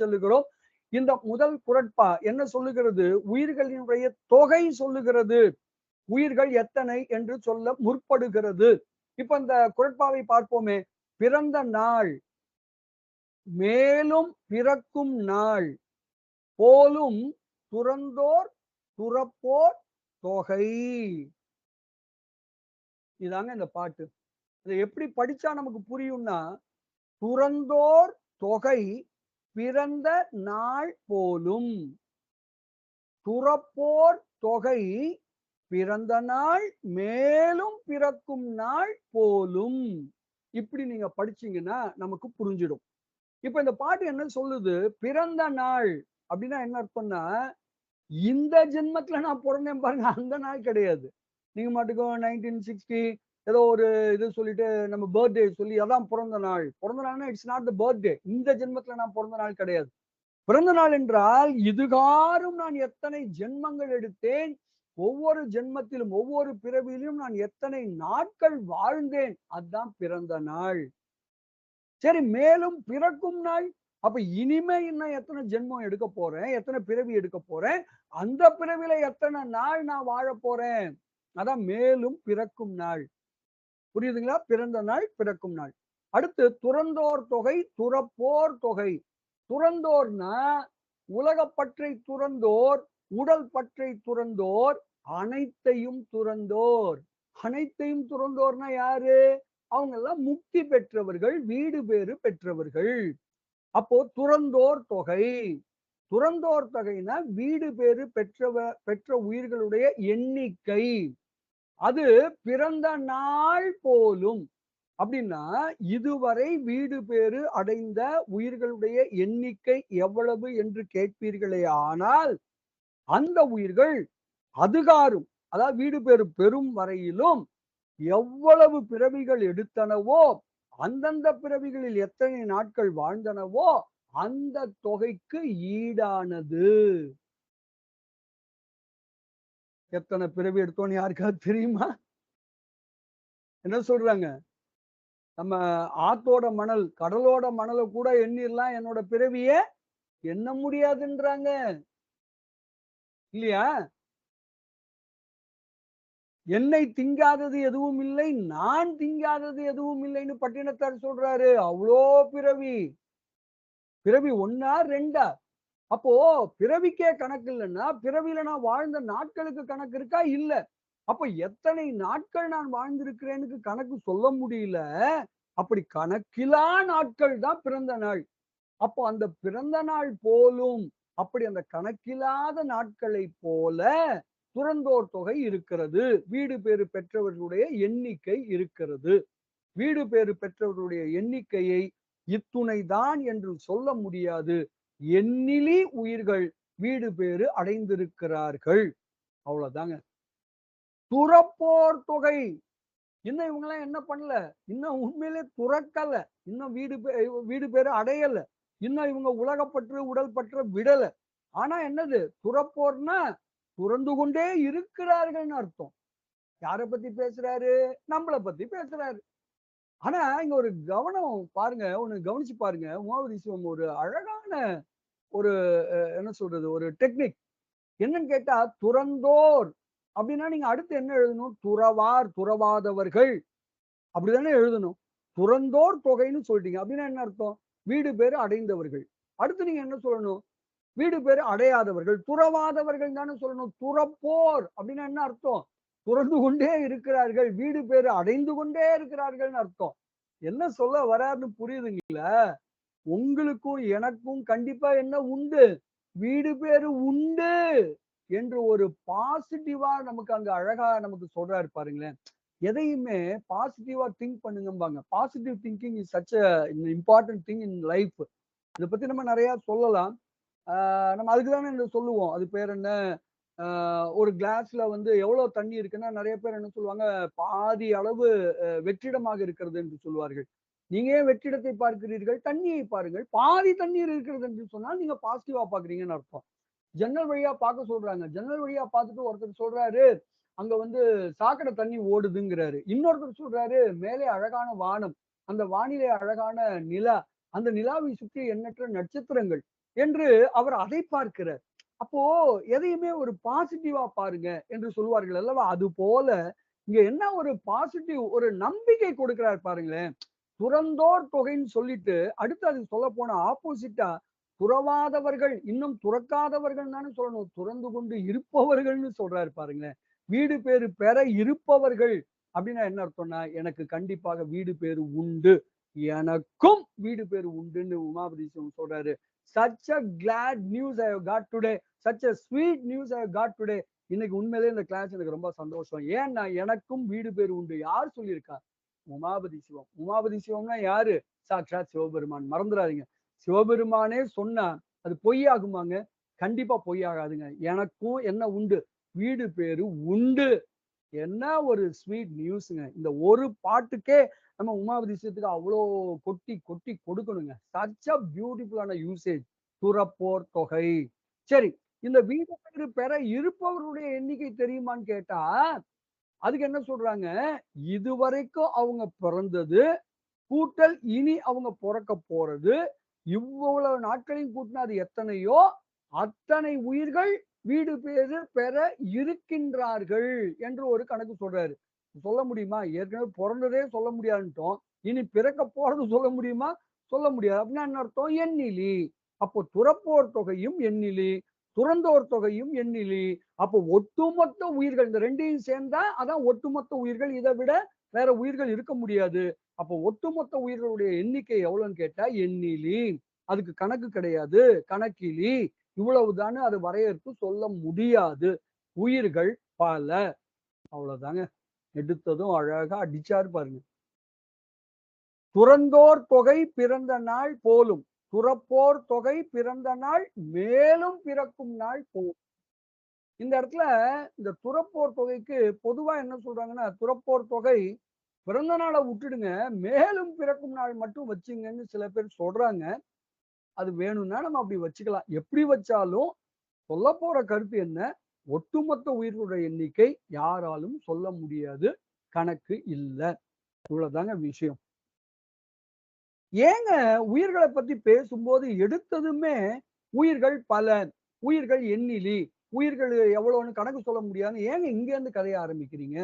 செல்லுகிறோம். இந்த முதல் குறட்பா என்ன சொல்லுகிறது? உயிர்களினுடைய தொகை சொல்லுகிறது. உயிர்கள் எத்தனை என்று சொல்ல முற்படுகிறது. இப்ப இந்த குறட்பாவை பார்ப்போமே. பிறந்த நாள், மேலும் பிறக்கும் நாள், போலும் துறந்தோர் துறப்போர் தொகை. இதாங்க இந்த பாட்டு. இதை எப்படி படிச்சா நமக்கு புரியும்னா, துறந்தோர் தொகை பிறந்த நாள் போலும், துறப்போர் தொகை பிறந்த நாள் மேலும் பிறக்கும் நாள் போலும். இப்படி நீங்க படிச்சீங்கன்னா நமக்கு புரிஞ்சிடும். இப்ப இந்த பாட்டு என்ன சொல்லுது? பிறந்த நாள் அப்படின்னா என்ன அர்த்தம்னா, இந்த ஜென்மத்துல நான் பிறந்தேன் பாருங்க, அந்த நாள் கிடையாது. நீங்க மாட்டுக்கும் 1960 ஏதோ ஒரு இது சொல்லிட்டு நம்ம பர்த்டே சொல்லி அதான் பிறந்த நாள். பிறந்த நாள்னா இட்ஸ் நாட் த பர்த்டே. இந்த ஜென்மத்துல நான் பிறந்த நாள் கிடையாது. பிறந்த நாள் என்றால் இதுகாரும் நான் எத்தனை ஜென்மங்கள் எடுத்தேன், ஒவ்வொரு ஜென்மத்திலும் ஒவ்வொரு பிறவியிலும் நான் எத்தனை நாட்கள் வாழ்ந்தேன், அதுதான் பிறந்த நாள். சரி, மேலும் பிறக்கும் நாள். அப்ப இனிமே இன்னும் எத்தனை ஜென்மம் எடுக்க போறேன், எத்தனை பிறவி எடுக்க போறேன், அந்த பிறவில எத்தனை நாள் நான் வாழ போறேன், அதான் மேலும் பிறக்கும் நாள். புரியுதுங்களா? பிறந்த நாள், பிறக்கும் நாள். அடுத்து துறந்தோர் தொகை, துறப்போர் தொகை. துறந்தோர்னா உலகப்பற்றை துறந்தோர், உடல் பற்றை துறந்தோர், அனைத்தையும் துறந்தோர். அனைத்தையும் துறந்தோர்னா யாரு? அவங்க எல்லாம் முக்தி பெற்றவர்கள், வீடு பேறு பெற்றவர்கள். அப்போ துறந்தோர் தொகை. துறந்தோர் தொகைனா வீடு பேறு பெற்ற உயிர்களுடைய எண்ணிக்கை. அது பிறந்த நாள் போலும். அப்படின்னா இதுவரை வீடு பேறு அடைந்த உயிர்களுடைய எண்ணிக்கை எவ்வளவு என்று கேட்பீர்களே ஆனால், அந்த உயிர்கள் அதுகாரும், அதாவது வீடு பேறு பெறும் வரையிலும் எவ்வளவு பிறவிகள் எடுத்தனவோ, அந்தந்த பிறவிகளில் எத்தனை நாட்கள் வாழ்ந்தனவோ அந்த தொகைக்கு ஈடானது. எத்தனை பிறவி எடுத்தோன்னு யாருக்காவது தெரியுமா? என்ன சொல்றாங்க? நம்ம ஆத்தோட மணல், கடலோட மணலை கூட எண்ணிரலாம், என்னோட பிறவிய எண்ண முடியாதுன்றாங்க. இல்லையா? என்னை திங்காதது எதுவும் இல்லை, நான் திங்காதது எதுவும் இல்லைன்னு பட்டினத்தார் சொல்றாரு. அவ்வளோ பிறவி. பிறவி 1ஆ 2ஆ? அப்போ பிறவிக்கே கணக்கு இல்லைன்னா பிறவியில நான் வாழ்ந்த நாட்களுக்கு கணக்கு இருக்கா? இல்ல. அப்ப எத்தனை நாட்கள் நான் வாழ்ந்திருக்கிறேன்னு கணக்கு சொல்ல முடியல. அப்படி கணக்கிலா நாட்கள் தான் பிறந்த நாள். அப்போ அந்த பிறந்த நாள் போலும், அப்படி அந்த கணக்கில்லாத நாட்களை போல துறந்தோர் தொகை இருக்கிறது. வீடு பேறு பெற்றவர்களுடைய எண்ணிக்கை இருக்கிறது. வீடு பேறு பெற்றவர்களுடைய எண்ணிக்கையை இத்துணைதான் என்று சொல்ல முடியாது. எண்ணிலி உயிர்கள் வீடு பேறு அடைந்திருக்கிறார்கள். அவ்வளவுதாங்க. துறப்போர் தொகை. இன்னும் இவங்க எல்லாம் என்ன பண்ணல? இன்னும் உண்மையிலே துறக்கல. இன்னும் வீடு பேறு அடையல. இன்னும் இவங்க உலகப்பற்று உடல் பற்ற விடல. ஆனா என்னது? துறப்போர்னா துறந்து கொண்டே இருக்கிறார்கள்னு அர்த்தம். யாரை பத்தி பேசுறாரு? நம்மளை பத்தி பேசுறாரு. ஆனா இங்க ஒரு கவனம் பாருங்க, ஒண்ணு கவனிச்சு பாருங்க. உமாபதி சிவம் ஒரு அழகான ஒரு என்ன சொல்றது, ஒரு டெக்னிக். என்னன்னு கேட்டா, துறந்தோர் அப்படின்னா நீங்க அடுத்து என்ன எழுதணும்? துறவார், துறவாதவர்கள், அப்படிதானே எழுதணும். துறந்தோர் தொகைன்னு சொல்லிட்டீங்க அப்படின்னா என்ன அர்த்தம்? வீடு பேறு அடைந்தவர்கள். அடுத்து நீங்க என்ன சொல்லணும்? வீடு பேறு அடையாதவர்கள், துறவாதவர்கள் தானே சொல்லணும். துறப்போர் அப்படின்னா என்ன அர்த்தம்? துறந்து கொண்டே இருக்கிறார்கள், வீடு பேறு அடைந்து கொண்டே இருக்கிறார்கள்னு அர்த்தம். என்ன சொல்ல வராருன்னு புரியுதுங்களா? உங்களுக்கும் எனக்கும் கண்டிப்பா என்ன உண்டு? வீடு பேறு உண்டு என்று ஒரு பாசிட்டிவா நமக்கு அங்க அழகா நமக்கு சொல்றாரு பாருங்களேன். எதையுமே பாசிட்டிவா திங்க் பண்ணுங்கம்பாங்க. Positive thinking is such a important thing in life. இதை பத்தி நம்ம நிறைய சொல்லலாம். நம்ம அதுக்கு தானே சொல்லுவோம். அது பேர் என்ன? ஒரு கிளாஸ்ல வந்து எவ்வளவு தண்ணி இருக்குன்னா நிறைய பேர் என்ன சொல்லுவாங்க, பாதி அளவு வெற்றிடமாக இருக்கிறது என்று சொல்வார்கள். நீங்க ஏன் வெற்றிடத்தை பார்க்கிறீர்கள்? தண்ணியை பாருங்கள். பாதி தண்ணீர் இருக்கிறது என்று சொன்னால் நீங்க பாசிட்டிவா பாக்குறீங்கன்னு அர்த்தம். ஜன்னல் வழியா பார்க்க சொல்றாங்க. ஜன்னல் வழியா பார்த்துட்டு ஒருத்தர் சொல்றாரு, அங்க வந்து சாக்கடை தண்ணி ஓடுதுங்கிறாரு. இன்னொருத்தர் சொல்றாரு, மேலே அழகான வானம், அந்த வானிலே அழகான நிலா, அந்த நிலாவை சுற்றி எண்ணற்ற நட்சத்திரங்கள். என்று அவர் அதை பார்க்கிறார். அப்போ எதையுமே ஒரு பாசிட்டிவா பாருங்க என்று சொல்வார்கள் அல்லவா? அது போல இங்க என்ன ஒரு பாசிட்டிவ் ஒரு நம்பிக்கை கொடுக்கிறார் பாருங்களேன். துறந்தோர் தொகைன்னு சொல்லிட்டு, அடுத்து அதுக்கு சொல்லப்போனா ஆப்போசிட்டா துறவாதவர்கள், இன்னும் துறக்காதவர்கள் தானே சொல்லணும். துறந்து கொண்டு இருப்பவர்கள்ன்னு சொல்றாரு பாருங்களேன். வீடு பேறு பெற இருப்பவர்கள் அப்படின்னா என்ன அர்த்தம்னா, எனக்கு கண்டிப்பாக வீடு பேறு உண்டு. எனக்கும் வீடு பேறு உண்டுன்னு உமாபதி சிவம் சொல்றாரு. Such a glad news I have got today. Such a sweet news I have got today. இன்னைக்கு உண்மையிலேயே இந்த கிளாஸ் எனக்கு ரொம்ப சந்தோஷம். ஏன்னா எனக்கும் வீடு பேறு உண்டு. யார் சொல்லியிருக்கா? உமாபதி சிவம். உமாபதி சிவம்னா யாரு? சாக்ஷாத் சிவபெருமான். மறந்துறாதீங்க. சிவபெருமானே சொன்னா அது பொய்யாகுமாங்க? கண்டிப்பா பொய்யாகாதுங்க. எனக்கும் என்ன உண்டு? வீடு பேரு உண்டு. என்ன ஒரு ஸ்வீட் நியூஸ்ங்க. இந்த ஒரு பாட்டுக்கே நம்ம உமாபதி சிவத்துக்கு அவ்ளோ கொட்டி கொட்டி கொடுக்கணுங்க. சச் அ பியூட்டிஃபுல்லான யூசேஜ். துறப்போர் தொகை. சரி. இந்த வீடு பேறு பெற இருப்பவர்களுடைய எண்ணிக்கை தெரியுமான்னு கேட்டா, அதுக்கு என்ன சொல்றாங்க? இதுவரைக்கும் அவங்க பிறந்தது, கூட்டல் இனி அவங்க பொறக்க போறது, இவ்வளவு நாட்களையும் கூட்டினா அது எத்தனையோ, அத்தனை உயிர்கள் வீடு பேறு பெற இருக்கின்றார்கள் என்று ஒரு கணக்கு சொல்றாரு. சொல்ல முடியுமா? ஏற்கனவே பொறந்ததே சொல்ல முடியாதுன்ட்டோம். இனி பிறக்க போறது சொல்ல முடியுமா? சொல்ல முடியாது. அப்படின்னா என்ன அர்த்தம்? எண்ணிலி. அப்போ துறப்போர் தொகையும் எண்ணிலி, துறந்தோர் தொகையும் எண்ணிலி. அப்போ ஒட்டுமொத்த உயிர்கள் இந்த 2யும் சேர்ந்தா அதான் ஒட்டுமொத்த உயிர்கள். இதை விட வேற உயிர்கள் இருக்க முடியாது. அப்போ ஒட்டுமொத்த உயிர்களுடைய எண்ணிக்கை எவ்வளவுன்னு கேட்டா எண்ணிலி. அதுக்கு கணக்கு கிடையாது. கணக்கிலி. இவ்வளவுதான்னு அது வரையறுத்து சொல்ல முடியாது. உயிர்கள் பல. அவ்வளவுதாங்க. எடுத்ததும் அழகா அடிச்சாரு பாருங்க. துறந்தோர் தொகை பிறந்த நாள் போலும். துறப்போர் தொகை பிறந்த நாள் மேலும் பிறக்கும் நாள் போலும். இந்த இடத்துல இந்த துறப்போர் தொகைக்கு பொதுவா என்ன சொல்றாங்கன்னா, துறப்போர் தொகை பிறந்த நாளை விட்டுடுங்க. மேலும் பிறக்கும் நாள் மட்டும் வச்சுங்கன்னு சில பேர் சொல்றாங்க. அது வேணும்னா நம்ம அப்படி வச்சுக்கலாம். எப்படி வச்சாலும் சொல்லப்போற கருத்து என்ன? ஒட்டுமொத்த உயிர்களுடைய எண்ணிக்கை யாராலும் சொல்ல முடியாது. கணக்கு இல்ல. இவ்வளவுதாங்க விஷயம். ஏங்க உயிர்கள பத்தி பேசும்போது எடுத்ததுமே உயிர்கள் பல, உயிர்கள் எண்ணிலி, உயிர்கள் எவ்வளவுன்னு கணக்கு சொல்ல முடியாதுன்னு ஏங்க இங்க இருந்து கதைய ஆரம்பிக்கிறீங்க?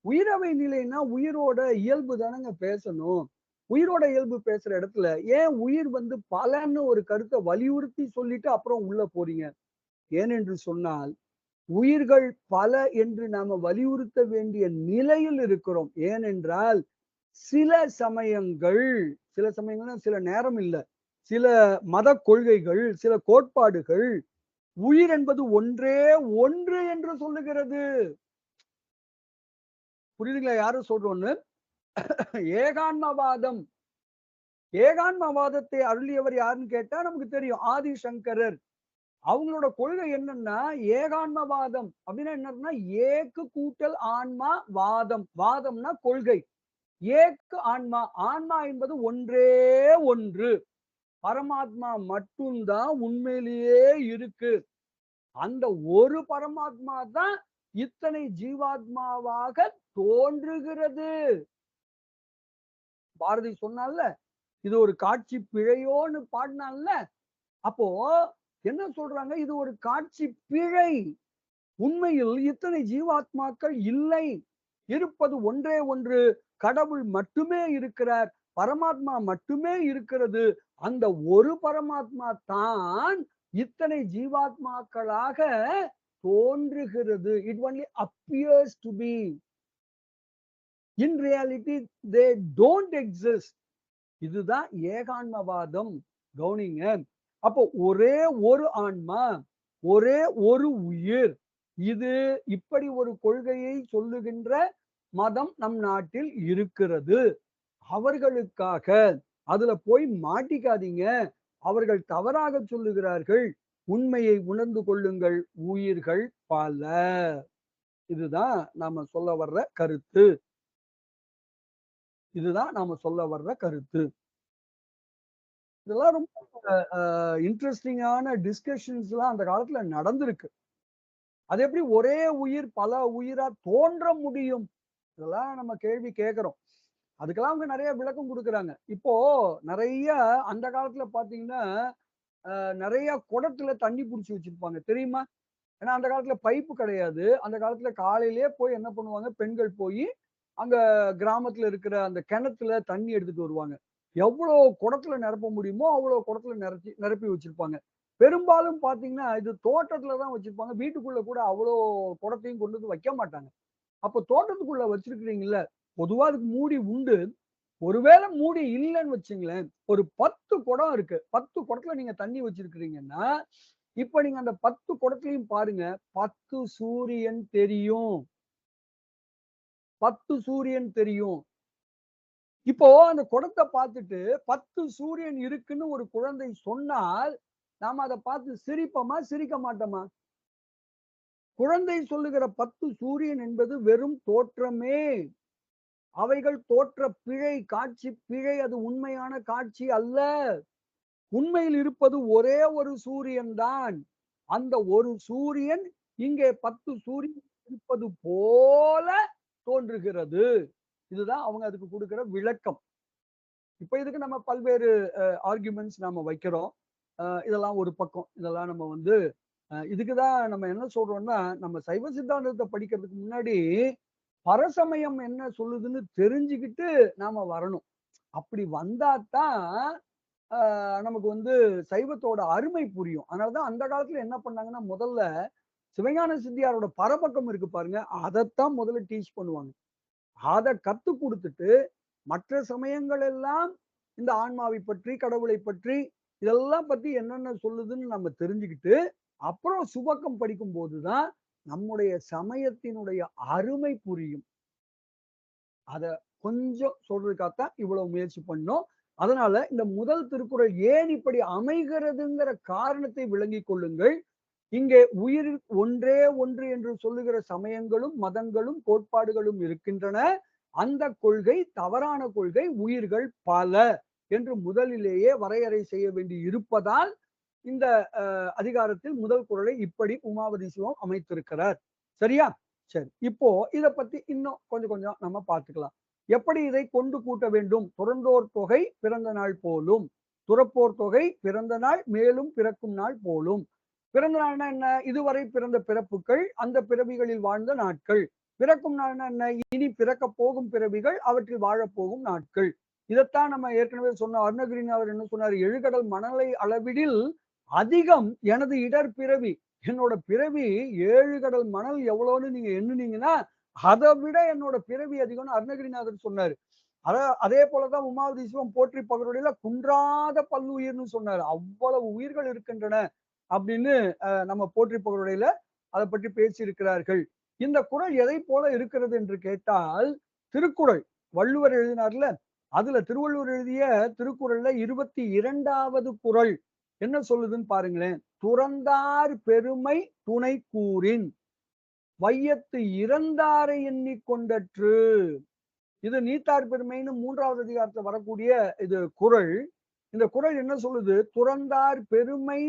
உயிரவை நிலைன்னா உயிரோட இயல்பு தானங்க பேசணும். உயிரோட இயல்பு பேசுற இடத்துல ஏன் உயிர் வந்து பலன்னு ஒரு கருத்தை வலியுறுத்தி சொல்லிட்டு அப்புறம் உள்ள போறீங்க? ஏனென்று சொன்னால் உயிர்கள் பல என்று நாம வலியுறுத்த வேண்டிய நிலையில் இருக்கிறோம். ஏனென்றால் சில சமயங்கள் சில சமயங்கள்னா சில நேரம் இல்ல. சில மத கொள்கைகள், சில கோட்பாடுகள் உயிர் என்பது ஒன்றே ஒன்று என்று சொல்லுகிறது. புரியுதுங்களா? யாரு சொல்றோம்னு? ஏகான்மவாதம். ஏகான்மவாதத்தை அருளியவர் யாருன்னு கேட்டா நமக்கு தெரியும். ஆதிசங்கரர். அவங்களோட கொள்கை என்னன்னா ஏகான்மவாதம். அப்படின்னா என்னன்னா ஏக்கு கூட்டல் ஆன்மா வாதம். வாதம்னா கொள்கை. ஏக்கு ஆன்மா. ஆன்மா என்பது ஒன்றே ஒன்று. பரமாத்மா மட்டும்தான் உண்மையிலேயே இருக்கு. அந்த ஒரு பரமாத்மா தான் இத்தனை ஜீவாத்மாவாக தோன்றுகிறது. பாரதி சொன்னான்ல, இது ஒரு காட்சி பிழையோன்னு பாடினான்ல. அப்போ என்ன சொல்றாங்க? இது ஒரு காட்சி பிழை. உண்மையில் இத்தனை ஜீவாத்மாக்கள் இல்லை. இருப்பது ஒன்றே ஒன்று. கடவுள் மட்டுமே இருக்கிறார். பரமாத்மா மட்டுமே இருக்கிறது. அந்த ஒரு பரமாத்மா தான் இத்தனை ஜீவாத்மாக்களாக தோன்றுகிறது. It only appears to be. In reality they don't exist. இதுதான் ஏகான்மவாதம். கவனிங்க. அப்போ ஒரே ஒரு ஆன்மா, ஒரே ஒரு உயிர். இது இப்படி ஒரு கொள்கையை சொல்லுகின்ற மதம் நம் நாட்டில் இருக்கிறது. அவர்களுக்காக அதுல போய் மாட்டிக்காதீங்க. அவர்கள் தவறாக சொல்லுகிறார்கள். உண்மையை உணர்ந்து கொள்ளுங்கள். உயிர்கள் பல. இதுதான் நாம சொல்ல வர்ற கருத்து. இதுதான் நாம சொல்ல வர்ற கருத்து. இதெல்லாம் ரொம்ப இன்ட்ரஸ்டிங்கான டிஸ்கஷன்ஸ்லாம் அந்த காலத்துல நடந்திருக்கு. அது எப்படி ஒரே உயிர் பல உயிரா தோன்ற முடியும்? இதெல்லாம் நம்ம கேள்வி கேட்கிறோம். அதுக்கெல்லாம் அவங்க நெறைய விளக்கம் குடுக்குறாங்க. இப்போ நெறைய அந்த காலத்துல பார்த்தீங்கன்னா, நிறைய குடத்துல தண்ணி புடிச்சு வச்சிருப்பாங்க தெரியுமா? ஏன்னா அந்த காலத்துல பைப்பு கிடையாது. அந்த காலத்துல காலையிலேயே போய் என்ன பண்ணுவாங்க, பெண்கள் போயி அங்க கிராமத்துல இருக்கிற அந்த கிணத்துல தண்ணி எடுத்துட்டு வருவாங்க. எவ்வளோ குடத்துல நிரப்ப முடியுமோ, அவ்வளோ குடத்துல நிரப்பி வச்சிருப்பாங்க. பெரும்பாலும் பார்த்தீங்கன்னா, இது தோட்டத்துல தான் வச்சிருப்பாங்க. வீட்டுக்குள்ள கூட அவ்வளோ குடத்தையும் கொண்டு வந்து வைக்க மாட்டாங்க. அப்போ தோட்டத்துக்குள்ள வச்சிருக்கிறீங்கல்ல, பொதுவா அதுக்கு மூடி உண்டு. ஒருவேளை மூடி இல்லன்னு வச்சுங்களேன், ஒரு 10 குடம் இருக்கு. 10 குடத்துல நீங்க தண்ணி வச்சிருக்கிறீங்கன்னா, இப்ப நீங்க அந்த 10 குடத்துலயும் பாருங்க, 10 சூரியன் தெரியும். 10 சூரியன் தெரியும். இப்போ அந்த குடத்த பார்த்துட்டு 10 சூரியன் இருக்குன்னு ஒரு குழந்தை சொன்னால், நாம அத பார்த்து சிரிப்போமா? சிரிக்க மாட்டோமா? குழந்தை சொல்லுகிற 10 சூரியன் என்பது வெறும் தோற்றமே. அவைகள் தோற்ற பிழை, காட்சி பிழை. அது உண்மையான காட்சி அல்ல. உண்மையில் இருப்பது ஒரே ஒரு சூரியன் தான். அந்த ஒரு சூரியன் இங்கே 10 சூரியன் இருப்பது போல தோன்றுகிறது. இதுதான் அவங்க அதுக்கு குடுக்கிற விளக்கம். இப்ப இதுக்கு நம்ம பல்வேறு ஆர்குமென்ட்ஸ் நாம வைக்கிறோம். இதெல்லாம் ஒரு பக்கம். இதெல்லாம் நம்ம வந்து இதுக்கு தான் நம்ம என்ன சொல்றோம்னா, நம்ம சைவ சித்தாந்தத்த படிக்கிறதுக்கு முன்னாடி, பரசமயம் என்ன சொல்லுதுன்னு தெரிஞ்சுக்கிட்டு நாம வரணும். அப்படி வந்தா தான், அ நமக்கு வந்து சைவத்தோட அருமை புரியும். அதனால தான் அந்த காலத்துல என்ன பண்ணாங்கன்னா, முதல்ல சிவஞான சித்தியாரோட பரபக்கம் இருக்கு பாருங்க, அதத்தான் முதல்ல டீச் பண்ணுவாங்க. அத கத்துக் குடுத்துட்டு, மற்ற சமயங்கள் எல்லாம் இந்த ஆன்மாவை பற்றி, கடவுளை பற்றி, இதெல்லாம் பத்தி என்னென்ன சொல்லுதுன்னு நம்ம தெரிஞ்சுக்கிட்டு, அப்புறம் சுபக்கம் படிக்கும்போது தான், நம்முடைய சமயத்தினுடைய அருமை புரியும். அத கொஞ்சம் சொல்றதுக்காகத்தான் இவ்வளவு முயற்சி பண்ணோம். அதனால இந்த முதல் திருக்குறள் ஏன் இப்படி அமைகிறதுங்கிற காரணத்தை விளங்கிக் கொள்ளுங்கள். இங்கே உயிர் ஒன்றே ஒன்று என்று சொல்லுகிற சமயங்களும், மதங்களும், கோட்பாடுகளும் இருக்கின்றன. அந்த கொள்கை தவறான கொள்கை. உயிர்கள் பல என்று முதலிலேயே வரையறை செய்ய வேண்டி இருப்பதால், இந்த அதிகாரத்தில் முதல் குறளை இப்படி உமாபதி சிவம் அமைத்திருக்கிறார். சரியா? சரி. இப்போ இத பத்தி இன்னும் கொஞ்சம் கொஞ்சம் நம்ம பார்த்துக்கலாம். எப்படி இதை கொண்டு கூட்ட வேண்டும்? துறந்தோர் தொகை பிறந்த நாள் போலும். துறப்போர் தொகை பிறந்த நாள் மேலும் பிறக்கும் நாள் போலும். பிறந்த நாள்னா என்ன? இதுவரை பிறந்த பிறப்புகள், அந்த பிறவிகளில் வாழ்ந்த நாட்கள். பிறக்கும் நாள்னா என்ன? இனி பிறக்கப் போகும் பிறவிகள், அவற்றில் வாழப்போகும் நாட்கள். இதத்தான் நம்ம ஏற்கனவே சொன்ன அருணகிரிநாதர் என்ன சொன்னாரு? "எழுகடல் மணலை அளவிடில் அதிகம் எனது இடர் பிறவி." என்னோட பிறவி 7 கடல் மணல் எவ்வளோன்னு நீங்க எண்ணுனீங்கன்னா, அத விட என்னோட பிறவி அதிகம்னு அருணகிரிநாதர் சொன்னாரு. அதே போலதான் உமாபதி சிவம் போற்றி பகருடையில குன்றாத பல்லுயிர்ன்னு சொன்னாரு. அவ்வளவு உயிர்கள் இருக்கின்றன அப்படின்னு நம்ம போற்றி பகருடையில அதை பற்றி பேசியிருக்கிறார்கள். இந்த குறள் எதை போல இருக்கிறது என்று கேட்டால், திருக்குறள் வள்ளுவர் எழுதினார்ல, அதுல திருவள்ளுவர் எழுதிய திருக்குறள்ல 22வது குறள் என்ன சொல்லுதுன்னு பாருங்களேன். துறந்தார் பெருமை துணை கூறின் வையத்து இறந்தாரை எண்ணிக் கொண்டற்று. இது நீத்தார் பெருமைன்னு 3வது அதிகாரத்துல வரக்கூடிய இது குறள். இந்த குறள் என்ன சொல்லுது? துறந்தார் பெருமை